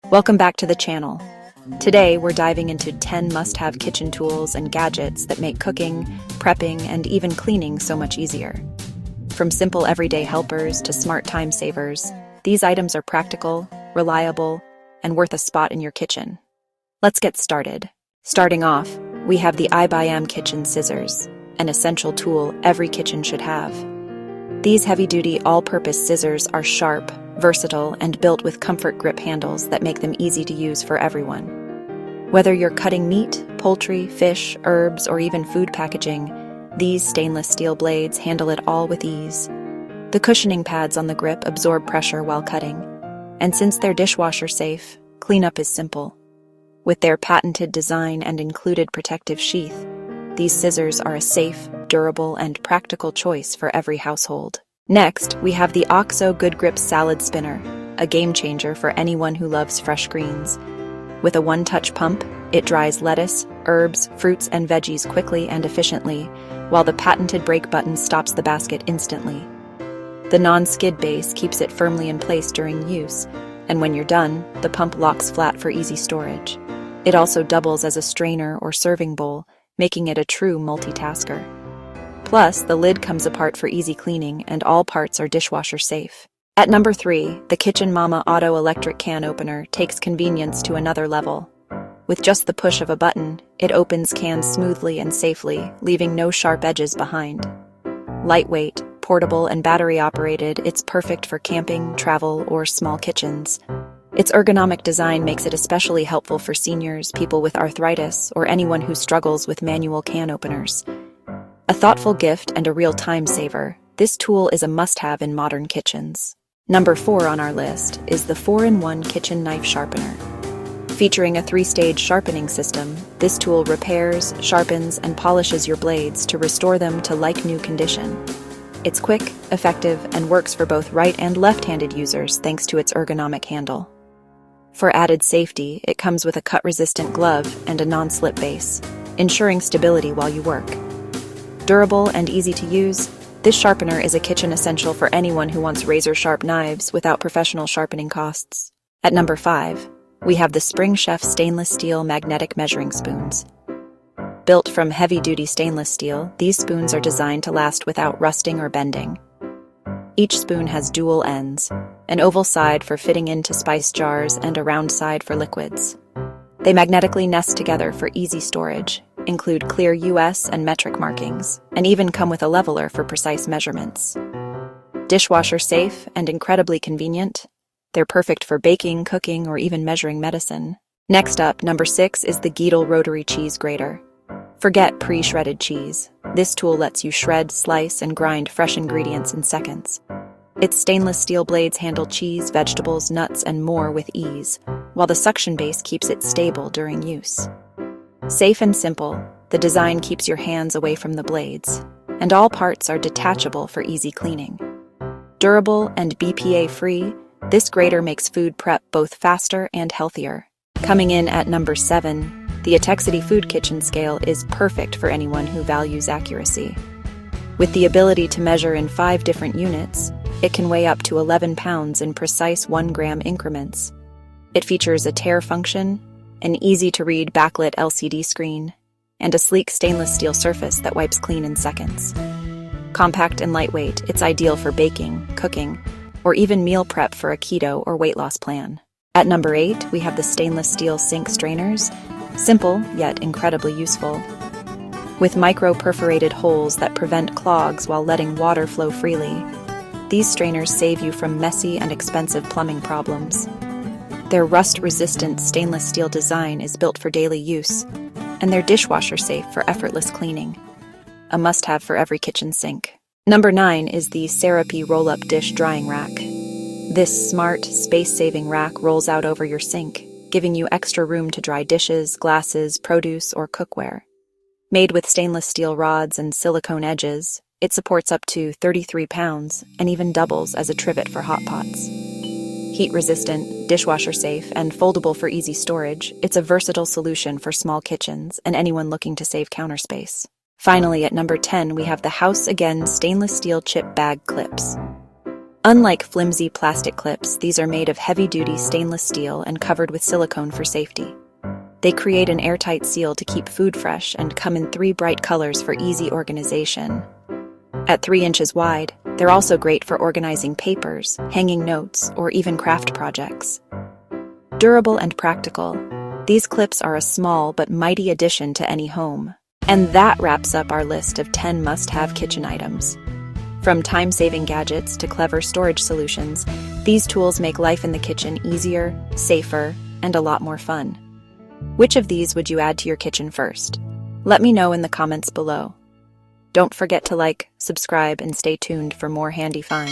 Welcome back to the channel. Today, we're diving into 10 must-have kitchen tools and gadgets that make cooking, prepping, and even cleaning so much easier. From simple everyday helpers to smart time savers, these items are practical, reliable, and worth a spot in your kitchen. Let's get started. Starting off, we have the iBayam kitchen scissors, an essential tool every kitchen should have. These heavy-duty, all-purpose scissors are sharp, versatile, and built with comfort grip handles that make them easy to use for everyone. Whether you're cutting meat, poultry, fish, herbs, or even food packaging, these stainless steel blades handle it all with ease. The cushioning pads on the grip absorb pressure while cutting, and since they're dishwasher safe, cleanup is simple. With their patented design and included protective sheath, these scissors are a safe, durable, and practical choice for every household. Next, we have the OXO Good Grip Salad Spinner, a game changer for anyone who loves fresh greens. With a one-touch pump, it dries lettuce, herbs, fruits, and veggies quickly and efficiently, while the patented brake button stops the basket instantly. The non-skid base keeps it firmly in place during use, and when you're done, the pump locks flat for easy storage. It also doubles as a strainer or serving bowl, making it a true multitasker. Plus, the lid comes apart for easy cleaning, and all parts are dishwasher safe. At number 3, the Kitchen Mama Auto Electric Can Opener takes convenience to another level. With just the push of a button, it opens cans smoothly and safely, leaving no sharp edges behind. Lightweight, portable, and battery-operated, it's perfect for camping, travel, or small kitchens. Its ergonomic design makes it especially helpful for seniors, people with arthritis, or anyone who struggles with manual can openers. A thoughtful gift and a real time saver, this tool is a must-have in modern kitchens. Number 4 on our list is the 4-in-1 Kitchen Knife Sharpener. Featuring a 3-stage sharpening system, this tool repairs, sharpens, and polishes your blades to restore them to like-new condition. It's quick, effective, and works for both right and left-handed users thanks to its ergonomic handle. For added safety, it comes with a cut-resistant glove and a non-slip base, ensuring stability while you work. Durable and easy to use, this sharpener is a kitchen essential for anyone who wants razor-sharp knives without professional sharpening costs. At number 5, we have the Spring Chef stainless steel magnetic measuring spoons. Built from heavy-duty stainless steel, these spoons are designed to last without rusting or bending. Each spoon has dual ends, an oval side for fitting into spice jars and a round side for liquids. They magnetically nest together for easy storage, include clear US and metric markings, and even come with a leveler for precise measurements. Dishwasher safe and incredibly convenient, they're perfect for baking, cooking, or even measuring medicine. Next up, number 6 is the Geedel Rotary Cheese Grater. Forget pre-shredded cheese. This tool lets you shred, slice, and grind fresh ingredients in seconds. Its stainless steel blades handle cheese, vegetables, nuts, and more with ease, while the suction base keeps it stable during use. Safe and simple, the design keeps your hands away from the blades, and all parts are detachable for easy cleaning. Durable and BPA-free, this grater makes food prep both faster and healthier. Coming in at number 7, the Etekcity Food Kitchen Scale is perfect for anyone who values accuracy. With the ability to measure in 5 different units, it can weigh up to 11 pounds in precise 1-gram increments. It features a tare function, an easy-to-read backlit LCD screen, and a sleek stainless steel surface that wipes clean in seconds. Compact and lightweight, it's ideal for baking, cooking, or even meal prep for a keto or weight loss plan. At number 8, we have the stainless steel sink strainers. Simple, yet incredibly useful. With micro-perforated holes that prevent clogs while letting water flow freely, these strainers save you from messy and expensive plumbing problems. Their rust-resistant stainless steel design is built for daily use, and they're dishwasher safe for effortless cleaning. A must-have for every kitchen sink. Number 9 is the Seropy Roll-Up Drying Rack. This smart, space-saving rack rolls out over your sink, giving you extra room to dry dishes, glasses, produce, or cookware. Made with stainless steel rods and silicone edges, it supports up to 33 pounds and even doubles as a trivet for hot pots. Heat-resistant, dishwasher-safe, and foldable for easy storage, it's a versatile solution for small kitchens and anyone looking to save counter space. Finally, at number 10, we have the House Again stainless steel chip bag clips. Unlike flimsy plastic clips, these are made of heavy-duty stainless steel and covered with silicone for safety. They create an airtight seal to keep food fresh and come in 3 bright colors for easy organization. At 3 inches wide, they're also great for organizing papers, hanging notes, or even craft projects. Durable and practical, these clips are a small but mighty addition to any home. And that wraps up our list of 10 must-have kitchen items. From time-saving gadgets to clever storage solutions, these tools make life in the kitchen easier, safer, and a lot more fun. Which of these would you add to your kitchen first? Let me know in the comments below. Don't forget to like, subscribe, and stay tuned for more handy finds.